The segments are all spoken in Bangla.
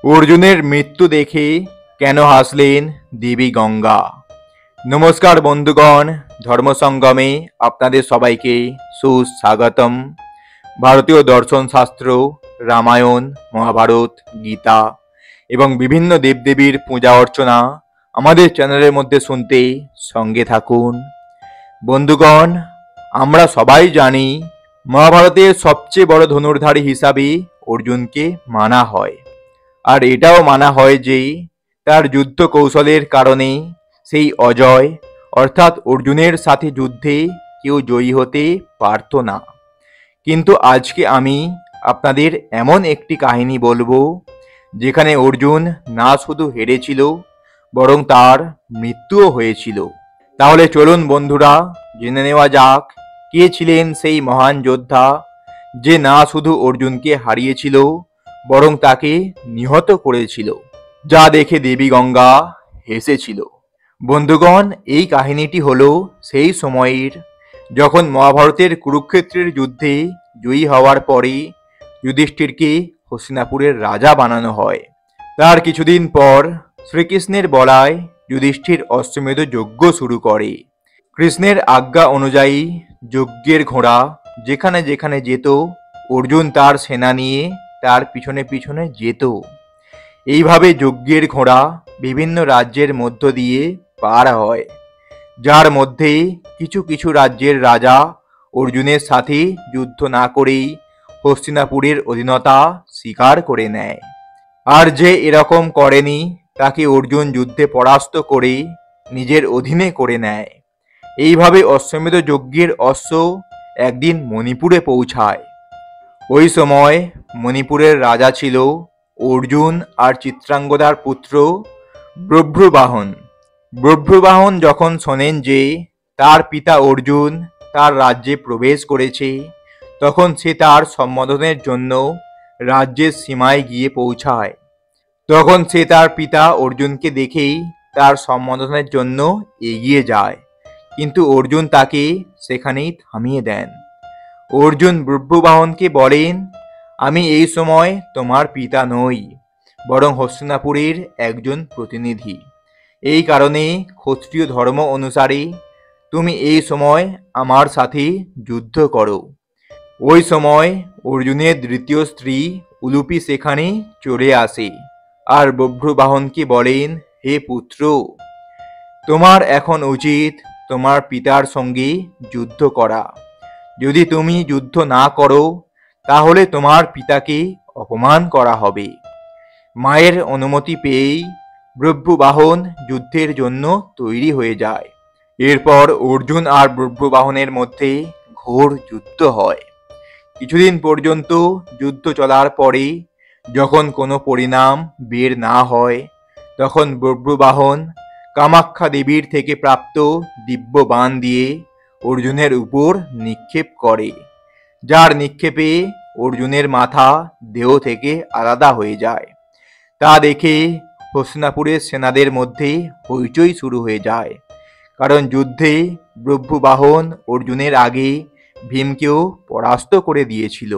অর্জুনের মৃত্যু দেখে কেন হাসলেন দেবী গঙ্গা? নমস্কার বন্ধুগণ, ধর্মসঙ্গমে আপনাদের সবাইকে সুস্বাগতম। ভারতীয় দর্শন শাস্ত্র, রামায়ণ, মহাভারত, গীতা এবং বিভিন্ন দেবদেবীর পূজা অর্চনা আমাদের চ্যানেলের মধ্যে শুনতে সঙ্গে থাকুন। বন্ধুগণ, আমরা সবাই জানি মহাভারতের সবচেয়ে বড় ধনুর্ধারী হিসাবে অর্জুনকে মানা হয়। আর এটাও মানা হয় যে তার যুদ্ধ কৌশলের কারণে সেই অজয় অর্থাৎ অর্জুনের সাথে যুদ্ধে কেউ জয়ী হতে পারত না। কিন্তু আজকে আমি আপনাদের এমন একটি কাহিনী বলবো যেখানে অর্জুন না শুধু হেরেছিল, বরং তার মৃত্যুও হয়েছিল। তাহলে চলুন বন্ধুরা, জেনে নেওয়া যাক কে ছিলেন সেই মহান যোদ্ধা যে না শুধু অর্জুনকে হারিয়েছিল, বরং তাকে নিহত করেছিল, যা দেখে দেবী গঙ্গা হেসেছিল। বন্ধুগণ, এই কাহিনীটি হলো সেই সময়ের যখন মহাভারতের কুরুক্ষেত্রের যুদ্ধে জয়ী হওয়ার পরে যুধিষ্ঠিরকে হস্তিনাপুরের রাজা বানানো হয়। তার কিছুদিন পর শ্রীকৃষ্ণের বলায় যুধিষ্ঠির অশ্বমেধ যজ্ঞ শুরু করে। কৃষ্ণের আজ্ঞা অনুযায়ী যজ্ঞের ঘোড়া যেখানে যেখানে যেত, অর্জুন তার সেনা নিয়ে তার পিছনে পিছনে যেত। এইভাবে যজ্ঞের ঘোড়া বিভিন্ন রাজ্যের মধ্য দিয়ে পার হয়, যার মধ্যে কিছু কিছু রাজ্যের রাজা অর্জুনের সাথে যুদ্ধ না করেই হস্তিনাপুরের অধীনতা স্বীকার করে নেয়। আর যে এরকম করেনি তাকে অর্জুন যুদ্ধে পরাস্ত করে নিজের অধীনে করে নেয়। এইভাবে অশ্বমেধ যজ্ঞের অশ্ব একদিন মণিপুরে পৌঁছায়। ওই সময় মণিপুরের রাজা ছিল অর্জুন আর চিত্রাঙ্গদার পুত্র বভ্রুবাহন। বভ্রুবাহন যখন শোনেন যে তার পিতা অর্জুন তার রাজ্যে প্রবেশ করেছে, তখন সে তার সম্বোধনের জন্য রাজ্যের সীমায় গিয়ে পৌঁছায়। তখন সে তার পিতা অর্জুনকে দেখেই তার সম্বোধনের জন্য এগিয়ে যায়, কিন্তু অর্জুন তাকে সেখানেই থামিয়ে দেন। অর্জুন বভ্রুবাহনকে বলেন, আমি এই সময় তোমার পিতা নই, বরং হস্তিনাপুরের একজন প্রতিনিধি। এই কারণে ক্ষত্রিয় ধর্ম অনুসারে তুমি এই সময় আমার সাথে যুদ্ধ করো। ওই সময় অর্জুনের দ্বিতীয় স্ত্রী উলুপি সেখানে চলে আসে আর বভ্রুবাহনকে বলেন, হে পুত্র, তোমার এখন উচিত তোমার পিতার সঙ্গে যুদ্ধ করা। যদি তুমি যুদ্ধ না করো তাহলে তোমার পিতাকে অপমান করা হবে। মায়ের অনুমতি পেয়েই বভ্রুবাহন যুদ্ধের জন্য তৈরি হয়ে যায়। এরপর অর্জুন আর বভ্রুবাহনের মধ্যে ঘোর যুদ্ধ হয়। কিছুদিন পর্যন্ত যুদ্ধ চলার পরে যখন কোনো পরিণাম বের না হয়, তখন বভ্রুবাহন কামাখ্যা দেবীর থেকে প্রাপ্ত দিব্য বাণ দিয়ে অর্জুনের উপর নিক্ষেপ করে, যার নিক্ষেপে অর্জুনের মাথা দেহ থেকে আলাদা হয়ে যায়। তা দেখে হস্তিনাপুরের সেনাদের মধ্যে হইচই শুরু হয়ে যায়, কারণ যুদ্ধে বভ্রুবাহন অর্জুনের আগে ভীমকেও পরাস্ত করে দিয়েছিল।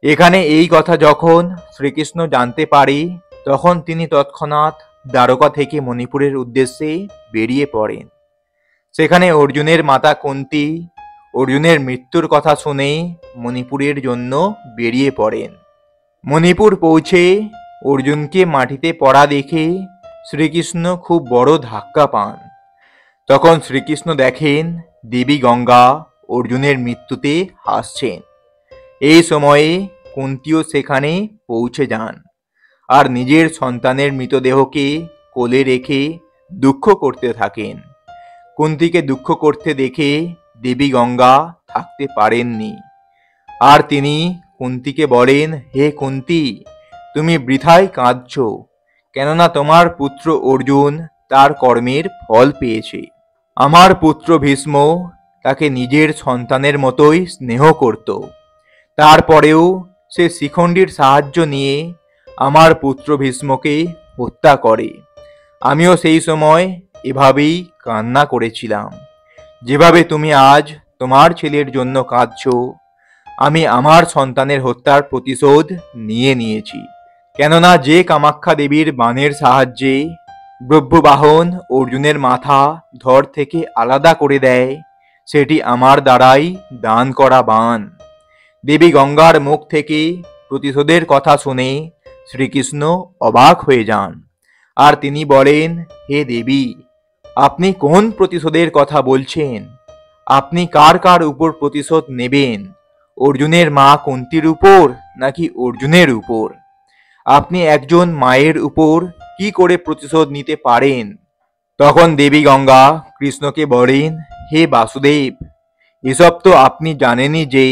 এখানে এই কথা যখন শ্রীকৃষ্ণ জানতে পারে, তখন তিনি তৎক্ষণাৎ দ্বারকা থেকে মণিপুরের উদ্দেশ্যে বেরিয়ে পড়েন। সেখানে অর্জুনের মাতা কুন্তী অর্জুনের মৃত্যুর কথা শুনে মণিপুরের জন্য বেরিয়ে পড়েন। মণিপুর পৌঁছে অর্জুনকে মাটিতে পড়া দেখে শ্রীকৃষ্ণ খুব বড় ধাক্কা পান। তখন শ্রীকৃষ্ণ দেখেন দেবী গঙ্গা অর্জুনের মৃত্যুতে হাসছেন। এই সময়ে কুন্তীও সেখানে পৌঁছে যান আর নিজের সন্তানের মৃতদেহকে কোলে রেখে দুঃখ করতে থাকেন। কুন্তীকে দুঃখ করতে দেখে দেবী গঙ্গা থাকতে পারেননি, আর তিনি কুন্তীকে বলেন, হে কুন্তী, তুমি বৃথায় কাঁদছ, কেননা তোমার পুত্র অর্জুন তার কর্মের ফল পেয়েছে। আমার পুত্র ভীষ্ম তাকে নিজের সন্তানের মতোই স্নেহ করত, তারপরেও সে শিখণ্ডীর সাহায্য নিয়ে আমার পুত্র ভীষ্মকে হত্যা করে। আমিও সেই সময় এভাবেই কান্না করেছিলাম, যেভাবে তুমি আজ তোমার ছেলের জন্য কাঁদছ। আমি আমার সন্তানের হত্যার প্রতিশোধ নিয়ে নিয়েছি, কেননা যে কামাখ্যা দেবীর বাণের সাহায্যে ব্রহ্মবাহন অর্জুনের মাথা ধর থেকে আলাদা করে দেয়, সেটি আমার দ্বারাই দান করা বাণ। দেবী গঙ্গার মুখ থেকে প্রতিশোধের কথা শুনে শ্রীকৃষ্ণ অবাক হয়ে যান, আর তিনি বলেন, হে দেবী, আপনি কোন প্রতিশোধের কথা বলছেন? আপনি কার কার উপর প্রতিশোধ নেবেন? অর্জুনের মা কুন্তির উপর নাকি অর্জুনের উপর? আপনি একজন মায়ের উপর কি করে প্রতিশোধ নিতে পারেন? তখন দেবী গঙ্গা কৃষ্ণকে বলেন, হে বাসুদেব, এসব তো আপনি জানেনই যে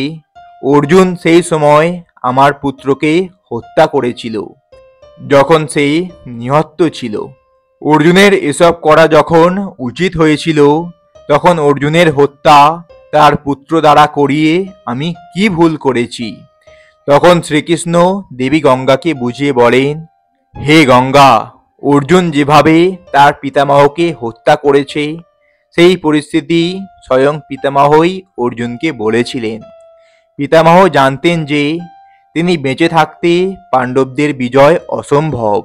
অর্জুন সেই সময় আমার পুত্রকে হত্যা করেছিল, যখন সে নিহত ছিল। অর্জুনের এসব করা যখন উচিত হয়েছিল, তখন অর্জুনের হত্যা তার পুত্র দ্বারা করিয়ে আমি কি ভুল করেছি? তখন শ্রীকৃষ্ণ দেবী গঙ্গাকে বুঝিয়ে বলেন, হে গঙ্গা, অর্জুন যেভাবে তার পিতামহকে হত্যা করেছে, সেই পরিস্থিতি স্বয়ং পিতামহই অর্জুনকে বলেছিলেন। পিতামহ জানতেন যে তিনি বেঁচে থাকতে পাণ্ডবদের বিজয় অসম্ভব।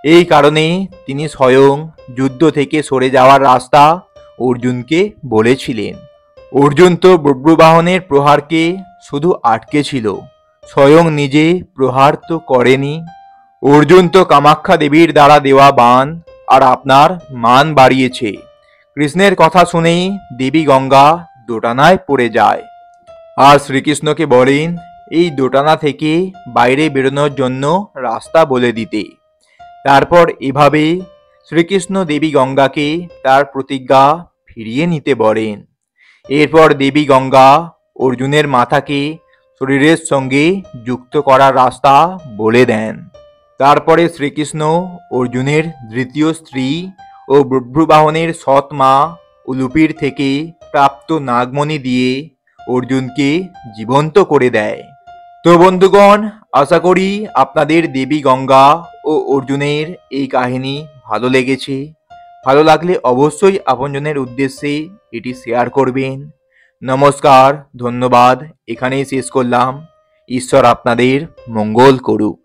এই কারণে তিনি স্বয়ং যুদ্ধ থেকে সরে যাওয়ার রাস্তা অর্জুনকে বলেছিলেন। অর্জুন তো ব্রহ্মবাহনের প্রহারকে শুধু আটকে ছিল, স্বয়ং নিজে প্রহার তো করেনি। অর্জুন তো কামাখ্যা দেবীর দ্বারা দেওয়া বাণ আর আপনার মান বাড়িয়েছে। কৃষ্ণের কথা শুনেই দেবী গঙ্গা দোটানায় পড়ে যায়, আর শ্রীকৃষ্ণকে বলেন এই দোটানা থেকে বাইরে বেরোনোর জন্য রাস্তা বলে দিতে। তারপর এভাবে শ্রীকৃষ্ণ দেবী গঙ্গাকে তার প্রতিজ্ঞা ফিরিয়ে নিতে বলেন। এরপর দেবী গঙ্গা অর্জুনের মাথাকে শরীরের সঙ্গে যুক্ত করার রাস্তা বলে দেন। তারপরে শ্রীকৃষ্ণ অর্জুনের দ্বিতীয় স্ত্রী ও ব্রহ্মবাহনের সৎ মা উলুপির থেকে প্রাপ্ত নাগমণি দিয়ে অর্জুনকে জীবন্ত করে দেয়। তো বন্ধুগণ, আশা করি আপনাদের দেবী গঙ্গা ও অর্জুনের এই কাহিনী ভালো লেগেছে। ভালো লাগলে অবশ্যই আপনজনের উদ্দেশ্যে এটি শেয়ার করবেন। নমস্কার, ধন্যবাদ, এখানেই শেষ করলাম। ঈশ্বর আপনাদের মঙ্গল করুক।